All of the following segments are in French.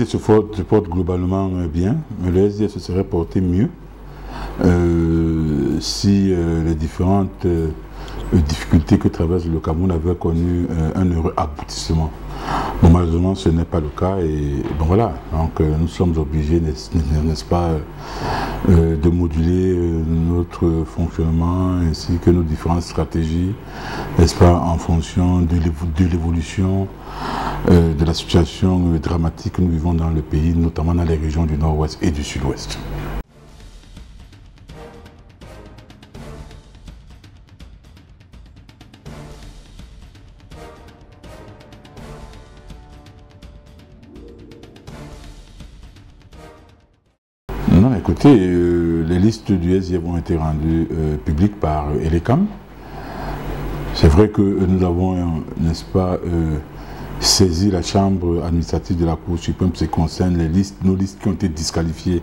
Se porte globalement bien, mais le SDF se serait porté mieux si les différentes difficultés que traverse le Cameroun avaient connu un heureux aboutissement. Bon, malheureusement, ce n'est pas le cas et bon voilà, donc nous sommes obligés, n'est-ce pas, de moduler notre fonctionnement ainsi que nos différentes stratégies, n'est-ce pas, en fonction de l'évolution de la situation dramatique que nous vivons dans le pays, notamment dans les régions du nord-ouest et du sud-ouest. Non, écoutez, les listes du SDF ont été rendues publiques par Elecam. C'est vrai que nous avons, n'est-ce pas, saisi la chambre administrative de la Cour suprême pour ce qui concerne nos listes qui ont été disqualifiées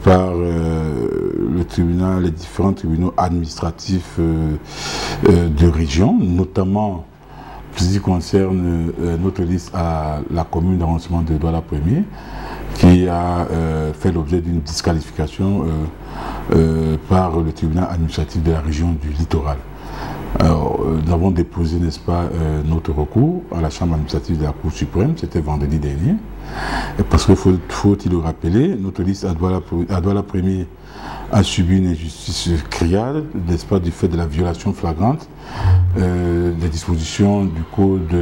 par le tribunal, les différents tribunaux administratifs de région, notamment pour ce qui concerne notre liste à la commune d'arrondissement de Douala 1er, qui a fait l'objet d'une disqualification par le tribunal administratif de la région du littoral. Nous avons déposé, n'est-ce pas, notre recours à la chambre administrative de la Cour suprême, c'était vendredi dernier, parce qu'il faut-il le rappeler, notre liste à Douala 1er a subi une injustice criarde, n'est-ce pas, du fait de la violation flagrante des dispositions du code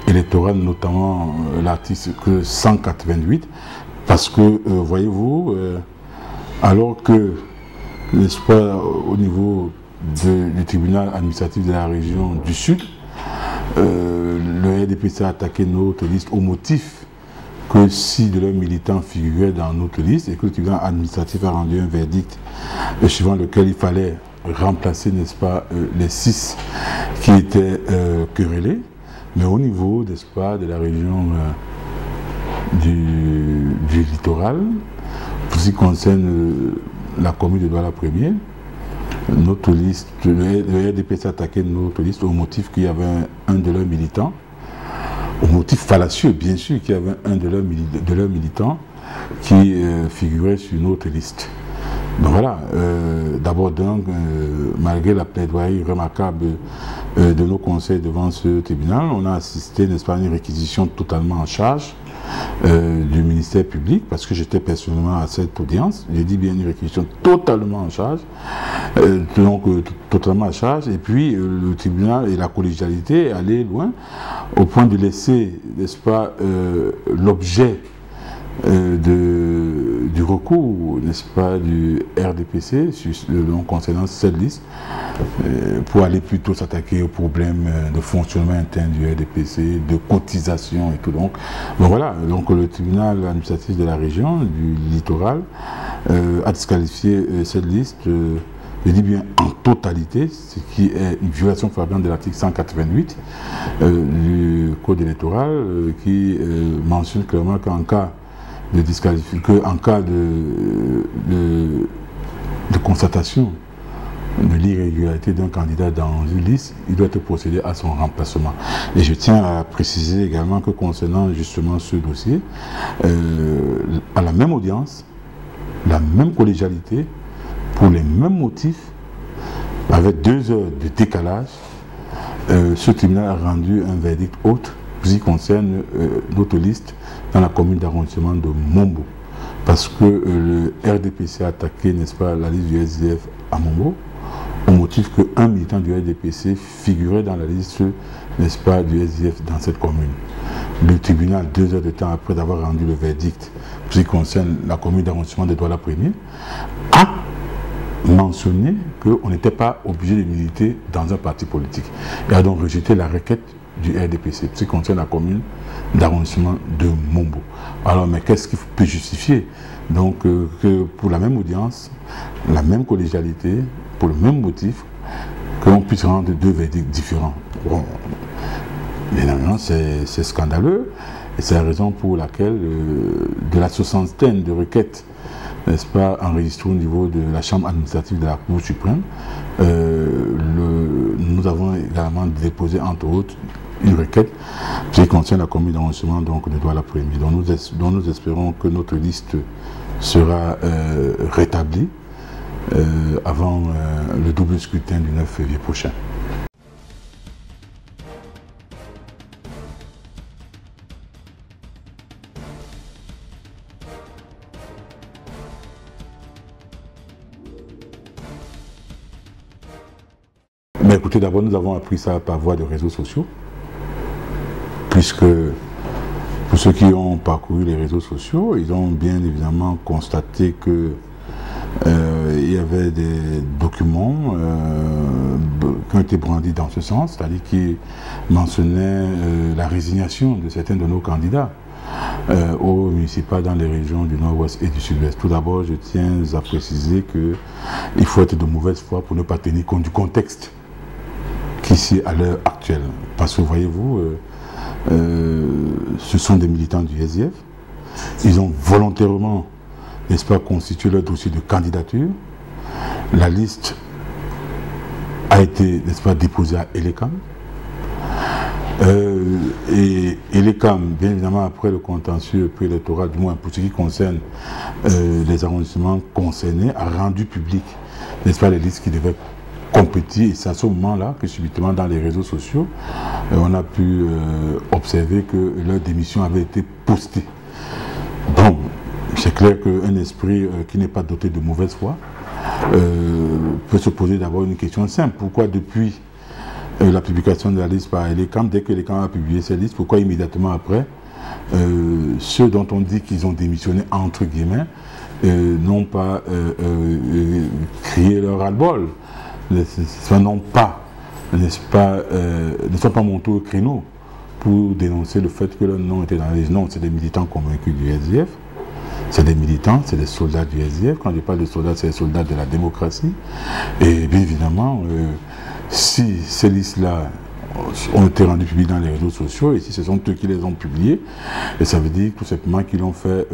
électoral, notamment l'article 188, parce que, voyez-vous, alors que, n'est-ce pas, au niveau du tribunal administratif de la région du Sud, le RDPC a attaqué notre liste au motif que 6 de leurs militants figuraient dans notre liste et que le tribunal administratif a rendu un verdict suivant lequel il fallait remplacer, n'est-ce pas, les 6 qui étaient querellés. Mais au niveau, n'est-ce pas, de la région du littoral, pour ce qui concerne la commune de Douala 1er, notre liste, le RDPC a attaqué notre liste au motif qu'il y avait un de leurs militants, au motif fallacieux bien sûr qu'il y avait un de leurs militants qui figurait sur notre liste. Donc voilà, d'abord donc, malgré la plaidoirie remarquable de nos conseils devant ce tribunal, on a assisté, n'est-ce pas, à une réquisition totalement en charge du ministère public, parce que j'étais personnellement à cette audience, j'ai dit bien une réquisition totalement en charge, totalement en charge, et puis le tribunal et la collégialité est allé loin, au point de laisser, n'est-ce pas, l'objet du recours, n'est-ce pas, du RDPC concernant cette liste, pour aller plutôt s'attaquer aux problèmes de fonctionnement interne du RDPC, de cotisation et tout. Donc voilà, donc le tribunal administratif de la région du littoral a disqualifié cette liste, je dis bien en totalité, ce qui est une violation flagrante de l'article 188 du code électoral, qui mentionne clairement qu'en cas de disqualification, en cas de constatation de l'irrégularité d'un candidat dans une liste, il doit être procédé à son remplacement. Et je tiens à préciser également que concernant justement ce dossier, à la même audience, la même collégialité, pour les mêmes motifs, avec 2 heures de décalage, ce tribunal a rendu un verdict autre qui concerne notre liste dans la commune d'arrondissement de Mombo. Parce que le RDPC a attaqué, n'est-ce pas, la liste du SDF à Mombo, au motif qu'un militant du RDPC figurait dans la liste, n'est-ce pas, du SDF dans cette commune. Le tribunal, 2 heures de temps après avoir rendu le verdict, pour ce qui concerne la commune d'arrondissement de Douala 1er, a mentionné qu'on n'était pas obligé de militer dans un parti politique. Et a donc rejeté la requête du RDPC, ce qui concerne la commune d'arrondissement de Mombo. Alors, mais qu'est-ce qui peut justifier donc que pour la même audience, la même collégialité, pour le même motif, qu'on puisse rendre 2 verdicts différents? Bon, évidemment, c'est scandaleux, et c'est la raison pour laquelle, de la soixantaine de requêtes, n'est-ce pas, enregistrées au niveau de la chambre administrative de la Cour suprême, nous avons également déposé, entre autres, une requête qui concerne la commune d'arrondissement donc de Douala-Premier. Donc nous espérons que notre liste sera rétablie avant le double scrutin du 9 février prochain. Mais écoutez, d'abord nous avons appris ça par voie de réseaux sociaux, puisque pour ceux qui ont parcouru les réseaux sociaux, ils ont bien évidemment constaté que il y avait des documents qui ont été brandis dans ce sens, c'est-à-dire qui mentionnaient la résignation de certains de nos candidats aux municipales dans les régions du nord-ouest et du sud-ouest. Tout d'abord, je tiens à préciser qu'il faut être de mauvaise foi pour ne pas tenir compte du contexte qu'ici à l'heure actuelle. Parce que voyez-vous, ce sont des militants du SDF. Ils ont volontairement, n'est-ce pas, constitué leur dossier de candidature. La liste a été, n'est-ce pas, déposée à Elekam. Et Elekam, bien évidemment, après le contentieux préélectoral, du moins pour ce qui concerne les arrondissements concernés, a rendu public, n'est-ce pas, les listes qui devaient compétir. Et c'est à ce moment-là que subitement dans les réseaux sociaux, on a pu observer que leur démission avait été postée. Bon, c'est clair qu'un esprit qui n'est pas doté de mauvaise foi peut se poser d'abord une question simple. Pourquoi depuis la publication de la liste par Elekam, dès que Elekam a publié cette liste, pourquoi immédiatement après, ceux dont on dit qu'ils ont démissionné entre guillemets n'ont pas crié leur ras-le-bol, ne sont pas montés au créneau pour dénoncer le fait que leur nom était dans la liste. Non, c'est des militants convaincus du SDF. C'est des militants, c'est des soldats du SDF. Quand je parle de soldats, c'est des soldats de la démocratie. Et bien évidemment, si ces listes-là ont été rendues publiques dans les réseaux sociaux, et si ce sont eux qui les ont publiées, et ça veut dire tout simplement qu'ils l'ont fait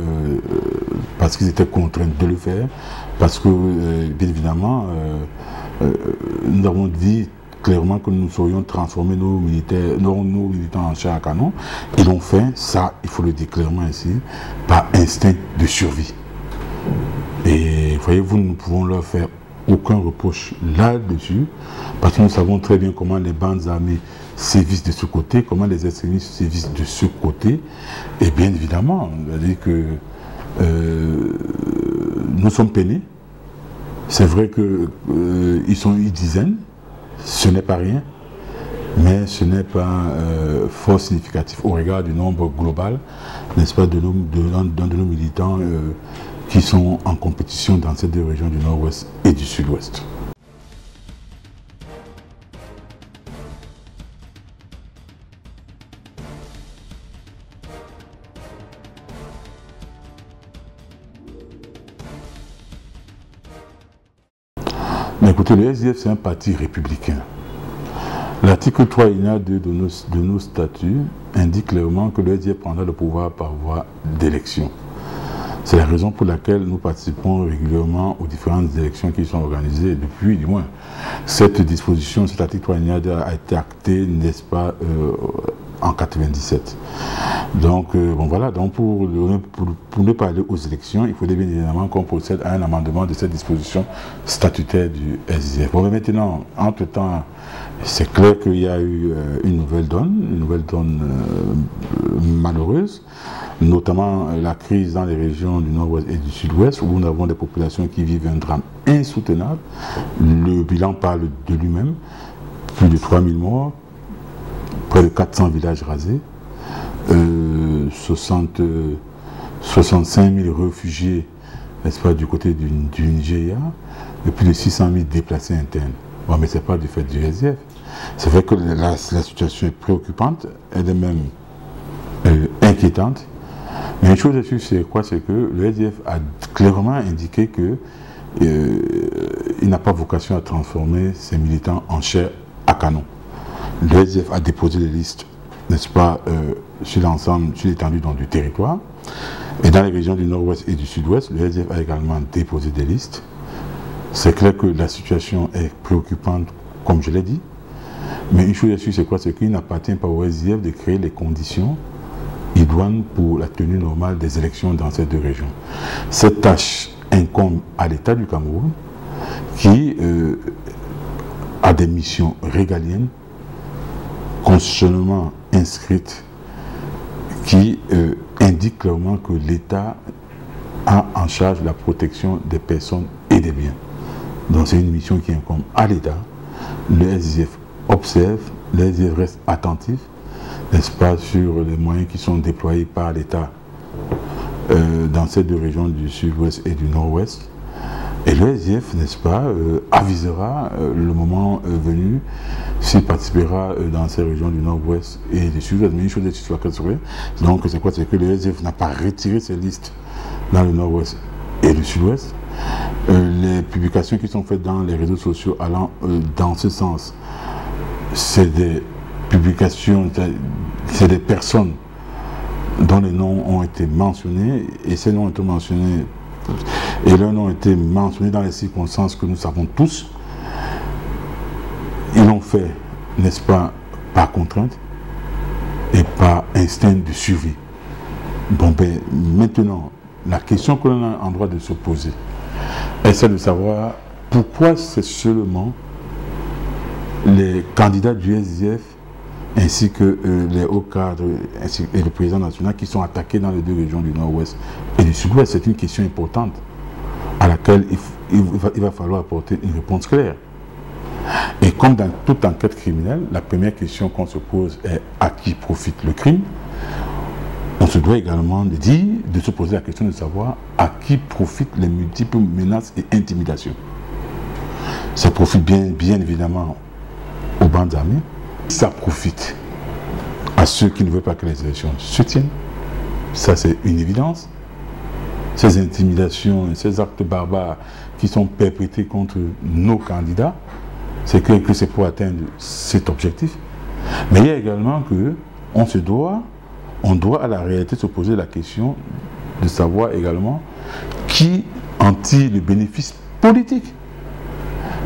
parce qu'ils étaient contraints de le faire, parce que, bien évidemment, nous avons dit clairement que nous saurions transformer nos militants en chair à canon. Ils l'ont fait, ça, il faut le dire clairement ici, par instinct de survie. Et voyez-vous, nous ne pouvons leur faire aucun reproche là-dessus, parce que nous savons très bien comment les bandes armées sévissent de ce côté, comment les extrémistes sévissent de ce côté. Et bien évidemment, c'est-à-dire que nous sommes peinés. C'est vrai qu'ils sont une dizaine, ce n'est pas rien, mais ce n'est pas fort significatif au regard du nombre global, n'est-ce pas, de nos militants qui sont en compétition dans ces deux régions du nord-ouest et du sud-ouest. Mais écoutez, le SDF, c'est un parti républicain. L'article 3 alinéa 2 de nos statuts indique clairement que le SDF prendra le pouvoir par voie d'élection. C'est la raison pour laquelle nous participons régulièrement aux différentes élections qui sont organisées depuis, du moins, cette disposition, cet article 3 alinéa 2 a été acté, n'est-ce pas, en 97. Donc, bon voilà, donc pour ne pas aller aux élections, il faudrait bien évidemment qu'on procède à un amendement de cette disposition statutaire du SDF. Bon, mais maintenant, entre-temps, c'est clair qu'il y a eu une nouvelle donne malheureuse, notamment la crise dans les régions du nord-ouest et du sud-ouest, où nous avons des populations qui vivent un drame insoutenable. Le bilan parle de lui-même, plus de 3000 morts, près de 400 villages rasés, 65 000 réfugiés, n'est-ce pas, du côté du Nigeria, et plus de 600 000 déplacés internes. Bon, mais ce n'est pas du fait du SDF. C'est vrai que la situation est préoccupante, elle est même inquiétante. Mais une chose est sûre, c'est quoi? C'est que le SDF a clairement indiqué qu'il n'a pas vocation à transformer ses militants en chair à canon. Le SDF a déposé des listes, n'est-ce pas, sur l'ensemble, sur l'étendue du territoire. Et dans les régions du nord-ouest et du sud-ouest, le SDF a également déposé des listes. C'est clair que la situation est préoccupante, comme je l'ai dit. Mais une chose est sûre, c'est quoi? C'est qu'il n'appartient pas au SDF de créer les conditions idoines pour la tenue normale des élections dans ces deux régions. Cette tâche incombe à l'État du Cameroun qui a des missions régaliennes constitutionnellement inscrites qui indiquent clairement que l'État a en charge la protection des personnes et des biens. Donc c'est une mission qui incombe à l'État. Le SDF observe, le SDF reste attentif, n'est-ce pas, sur les moyens qui sont déployés par l'État dans ces deux régions du sud-ouest et du nord-ouest. Et le SDF, n'est-ce pas, avisera le moment venu s'il participera dans ces régions du nord-ouest et du sud-ouest. Mais une chose est sûre, donc c'est quoi? C'est que le SDF n'a pas retiré ses listes dans le nord-ouest et le sud-ouest. Les publications qui sont faites dans les réseaux sociaux allant dans ce sens, c'est des publications, c'est des personnes dont les noms ont été mentionnés, et ces noms ont été mentionnés, et leurs noms ont été mentionnés dans les circonstances que nous savons tous. Ils l'ont fait, n'est-ce pas, par contrainte et par instinct de survie. Bon, ben, maintenant, la question que l'on a en droit de se poser est celle de savoir pourquoi c'est seulement les candidats du SDF ainsi que les hauts cadres et le président national qui sont attaqués dans les deux régions du nord-ouest et du sud-ouest. C'est une question importante à laquelle il va falloir apporter une réponse claire. Et comme dans toute enquête criminelle, la première question qu'on se pose est à qui profite le crime. On se doit également de se poser la question de savoir à qui profitent les multiples menaces et intimidations. Ça profite bien évidemment aux bandes armées. Ça profite à ceux qui ne veulent pas que les élections se tiennent. Ça, c'est une évidence. Ces intimidations et ces actes barbares qui sont perpétrés contre nos candidats, c'est clair que c'est pour atteindre cet objectif. Mais il y a également que on doit à la réalité se poser la question de savoir également qui en tire le bénéfice politique.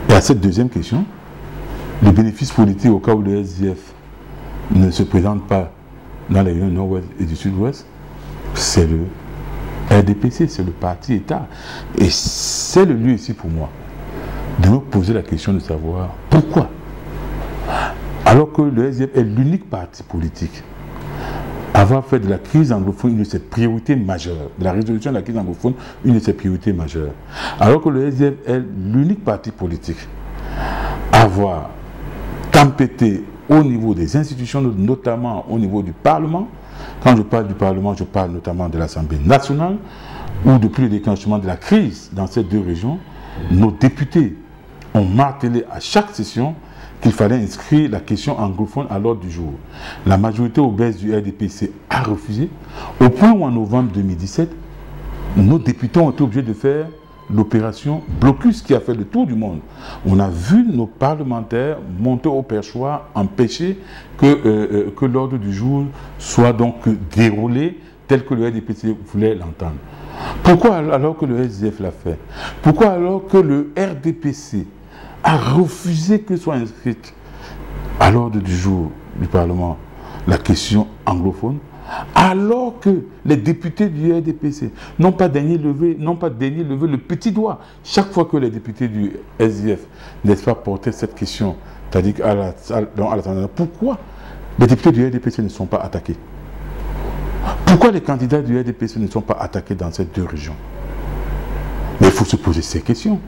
Et à cette deuxième question, le bénéfice politique au cas où le SDF ne se présente pas dans les régions nord-ouest et du sud-ouest, c'est le RDPC, c'est le parti État. Et c'est le lieu ici pour moi de me poser la question de savoir pourquoi, alors que le SDF est l'unique parti politique avoir fait de la crise anglophone une de ses priorités majeures, de la résolution de la crise anglophone une de ses priorités majeures, alors que le SDF est l'unique parti politique avoir tempêté au niveau des institutions, notamment au niveau du Parlement. Quand je parle du Parlement, je parle notamment de l'Assemblée nationale, où depuis le déclenchement de la crise dans ces deux régions, nos députés ont martelé à chaque session qu'il fallait inscrire la question anglophone à l'ordre du jour. La majorité obèse du RDPC a refusé, au point où en novembre 2017, nos députés ont été obligés de faire l'opération Blocus qui a fait le tour du monde. On a vu nos parlementaires monter au perchoir, empêcher que l'ordre du jour soit donc déroulé tel que le RDPC voulait l'entendre. Pourquoi alors que le SDF l'a fait? Pourquoi alors que le RDPC a refusé que soit inscrite à l'ordre du jour du Parlement la question anglophone, alors que les députés du RDPC n'ont pas daigné lever le petit doigt chaque fois que les députés du SDF, n'est-ce pas, portaient cette question, c'est-à-dire à l'Assemblée. Pourquoi les députés du RDPC ne sont pas attaqués? Pourquoi les candidats du RDPC ne sont pas attaqués dans ces deux régions? Mais il faut se poser ces questions.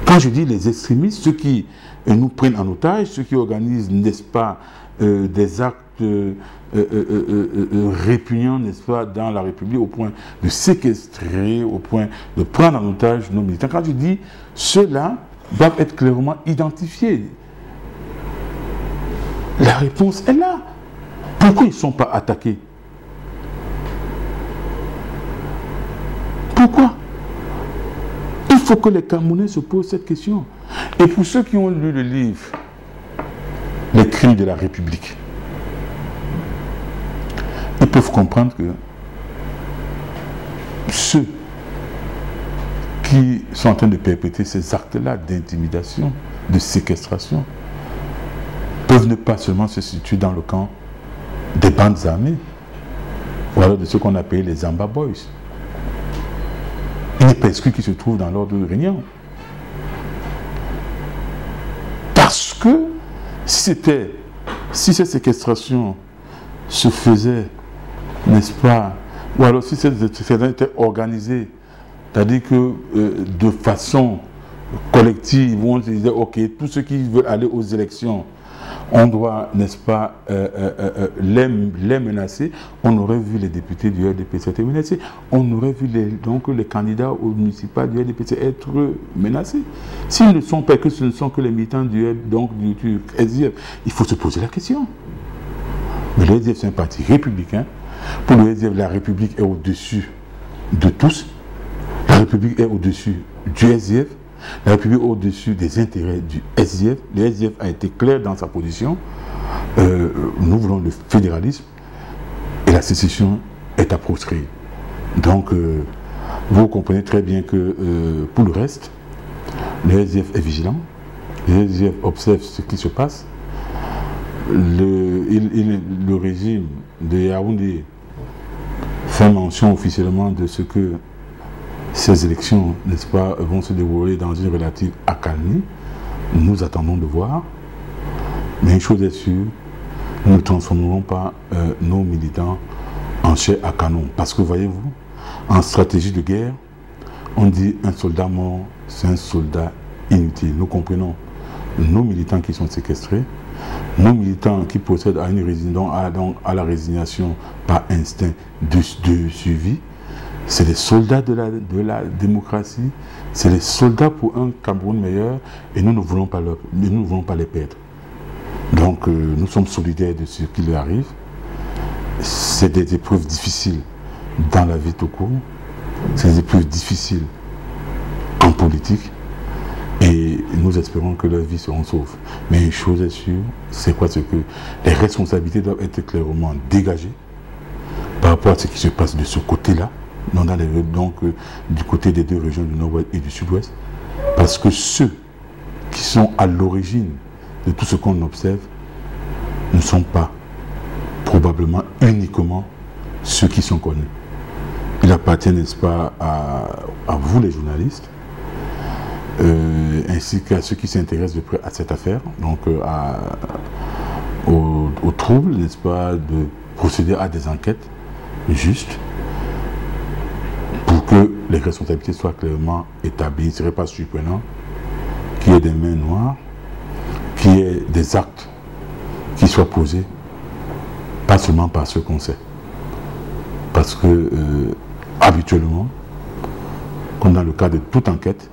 Quand je dis les extrémistes, ceux qui nous prennent en otage, ceux qui organisent, n'est-ce pas, des actes répugnants, n'est-ce pas, dans la République, au point de séquestrer, au point de prendre en otage nos militants. Quand je dis ceux-là doivent être clairement identifiés, la réponse est là. Pourquoi ils ne sont pas attaqués? Pourquoi? Il faut que les Camerounais se posent cette question. Et pour ceux qui ont lu le livre Les crimes de la République, ils peuvent comprendre que ceux qui sont en train de perpétrer ces actes-là d'intimidation, de séquestration, peuvent ne pas seulement se situer dans le camp des bandes armées, ou alors de ce qu'on appelle les Amba Boys. Il n'est pas exclu qu'ils se trouvent dans l'ordre régnant. Parce que si cette séquestration se faisait, n'est-ce pas, ou alors si cette séquestration était organisée, c'est-à-dire que de façon collective, où on se disait, ok, tous ceux qui veulent aller aux élections, on doit, n'est-ce pas, les menacer. On aurait vu les députés du RDPC être menacés. On aurait vu donc les candidats au municipal du RDPC être menacés. S'ils ne sont pas, que ce ne sont que les militants du SDF, il faut se poser la question. Mais le SDF, c'est un parti républicain. Pour le SDF, la République est au-dessus de tous. La République est au-dessus du SDF. La République au-dessus des intérêts du SDF. Le SDF a été clair dans sa position. Nous voulons le fédéralisme et la sécession est à proscrire. Donc, vous comprenez très bien que pour le reste, le SDF est vigilant. Le SDF observe ce qui se passe. Le régime de Yaoundé fait mention officiellement de ce que ces élections, n'est-ce pas, vont se dérouler dans une relative accalmie. Nous attendons de voir. Mais une chose est sûre, nous ne transformerons pas nos militants en chair à canon. Parce que, voyez-vous, en stratégie de guerre, on dit un soldat mort, c'est un soldat inutile. Nous comprenons nos militants qui sont séquestrés, nos militants qui procèdent à la résignation par instinct de suivi. C'est les soldats de la démocratie, c'est les soldats pour un Cameroun meilleur et nous ne voulons pas les perdre. Donc nous sommes solidaires de ce qui leur arrive. C'est des épreuves difficiles dans la vie tout court, c'est des épreuves difficiles en politique et nous espérons que leurs vies seront sauves. Mais une chose est sûre, c'est quoi? C'est que les responsabilités doivent être clairement dégagées par rapport à ce qui se passe de ce côté-là. Donc, du côté des deux régions du Nord-Ouest et du Sud-Ouest, parce que ceux qui sont à l'origine de tout ce qu'on observe ne sont pas probablement uniquement ceux qui sont connus. Il appartient, n'est-ce pas, à vous les journalistes, ainsi qu'à ceux qui s'intéressent de près à cette affaire, donc au trouble, n'est-ce pas, de procéder à des enquêtes justes, pour que les responsabilités soient clairement établies. Il ne serait pas surprenant qu'il y ait des mains noires, qu'il y ait des actes qui soient posés, pas seulement par ceux qu'on sait. Parce que, habituellement, comme dans le cas de toute enquête,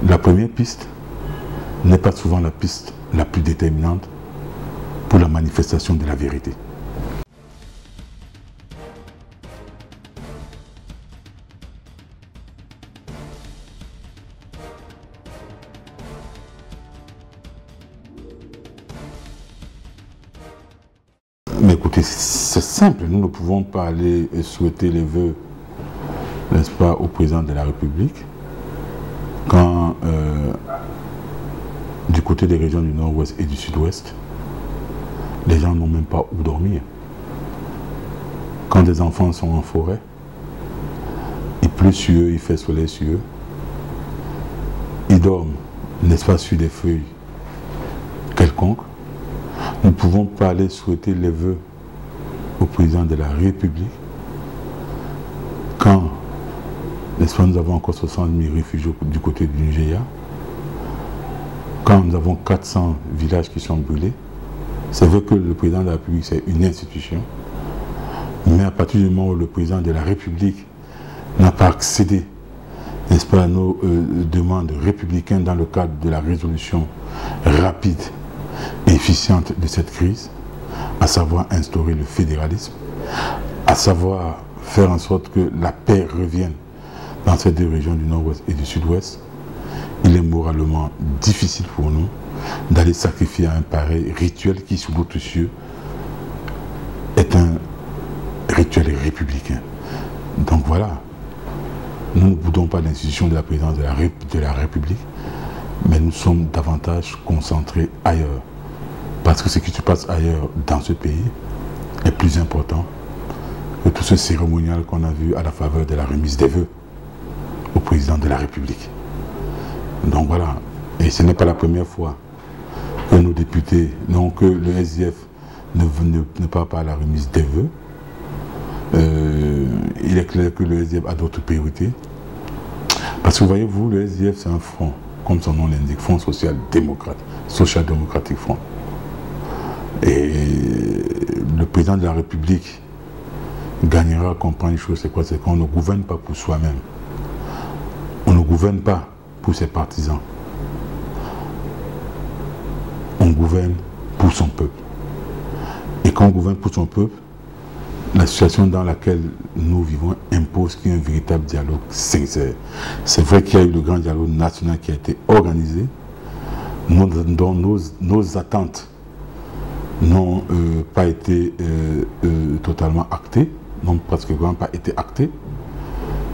la première piste n'est pas souvent la piste la plus déterminante pour la manifestation de la vérité. Mais écoutez, c'est simple, nous ne pouvons pas aller souhaiter les vœux, n'est-ce pas, au président de la République quand du côté des régions du Nord-Ouest et du Sud-Ouest, les gens n'ont même pas où dormir. Quand des enfants sont en forêt, il pleut sur eux, il fait soleil sur eux, ils dorment, n'est-ce pas, sur des feuilles quelconques. Nous ne pouvons pas aller souhaiter les vœux au président de la République quand, n'est-ce pas, nous avons encore 60 000 réfugiés du côté du Nigeria, quand nous avons 400 villages qui sont brûlés. C'est vrai que le président de la République, c'est une institution, mais à partir du moment où le président de la République n'a pas accédé, n'est-ce pas, à nos demandes républicaines dans le cadre de la résolution rapide et efficiente de cette crise, à savoir instaurer le fédéralisme, à savoir faire en sorte que la paix revienne dans ces deux régions du Nord-Ouest et du Sud-Ouest, il est moralement difficile pour nous d'aller sacrifier à un pareil rituel qui, sous d'autres cieux, est un rituel républicain. Donc voilà, nous ne boudons pas l'institution de la présidence de la République, mais nous sommes davantage concentrés ailleurs. Parce que ce qui se passe ailleurs dans ce pays est plus important que tout ce cérémonial qu'on a vu à la faveur de la remise des vœux au président de la République. Donc voilà, et ce n'est pas la première fois que nos députés, non que le SDF ne part pas à la remise des vœux. Il est clair que le SDF a d'autres priorités. Parce que voyez-vous, le SDF c'est un front, comme son nom l'indique, Front social-démocratique front. Et le président de la République gagnera à comprendre une chose, c'est quoi? C'est qu'on ne gouverne pas pour soi-même. On ne gouverne pas pour ses partisans. On gouverne pour son peuple. Et quand on gouverne pour son peuple, la situation dans laquelle nous vivons impose qu'il y ait un véritable dialogue sincère. C'est vrai qu'il y a eu le grand dialogue national qui a été organisé, dont nos attentes n'ont pas été totalement actées, n'ont presque pas été actées.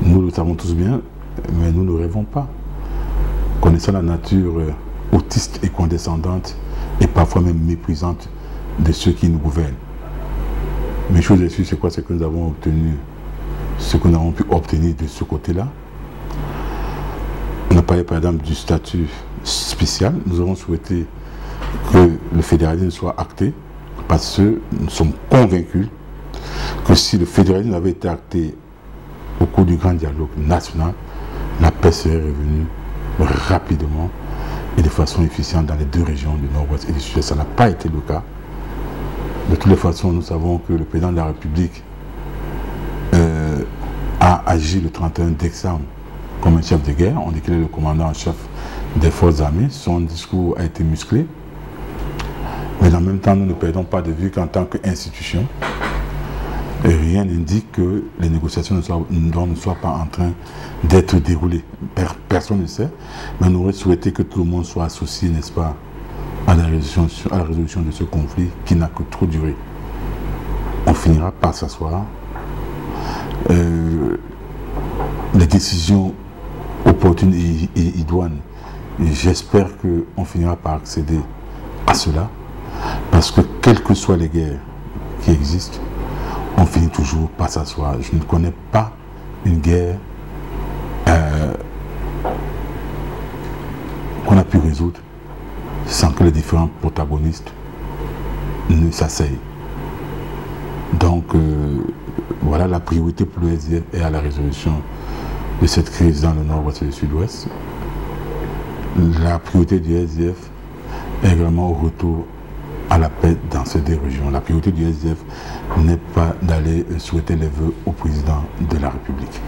Nous le savons tous bien, mais nous ne rêvons pas. Connaissant la nature autiste et condescendante, et parfois même méprisante de ceux qui nous gouvernent. Mais chose est sûre, c'est quoi? C'est que nous avons obtenu ce que nous avons pu obtenir de ce côté-là. On a parlé par exemple du statut spécial. Nous avons souhaité que le fédéralisme soit acté parce que nous sommes convaincus que si le fédéralisme avait été acté au cours du grand dialogue national, la paix serait revenue rapidement et de façon efficiente dans les deux régions du Nord-Ouest et du Sud-Est. Ça n'a pas été le cas. De toutes les façons, nous savons que le président de la République a agi le 31 décembre comme un chef de guerre. On dit qu'il est le commandant en chef des forces armées. Son discours a été musclé. Mais en même temps, nous ne perdons pas de vue qu'en tant qu'institution, rien n'indique que les négociations ne soient pas en train d'être déroulées. Personne ne sait, mais on aurait souhaité que tout le monde soit associé, n'est-ce pas, à la résolution de ce conflit qui n'a que trop duré. On finira par s'asseoir. Les décisions opportunes et idoines, j'espère qu'on finira par accéder à cela, parce que quelles que soient les guerres qui existent, on finit toujours par s'asseoir. Je ne connais pas une guerre qu'on a pu résoudre sans que les différents protagonistes ne s'asseyent. Donc, voilà, la priorité pour le SDF est à la résolution de cette crise dans le Nord-Ouest et le Sud-Ouest. La priorité du SDF est également au retour à la paix dans ces deux régions. La priorité du SDF n'est pas d'aller souhaiter les vœux au président de la République.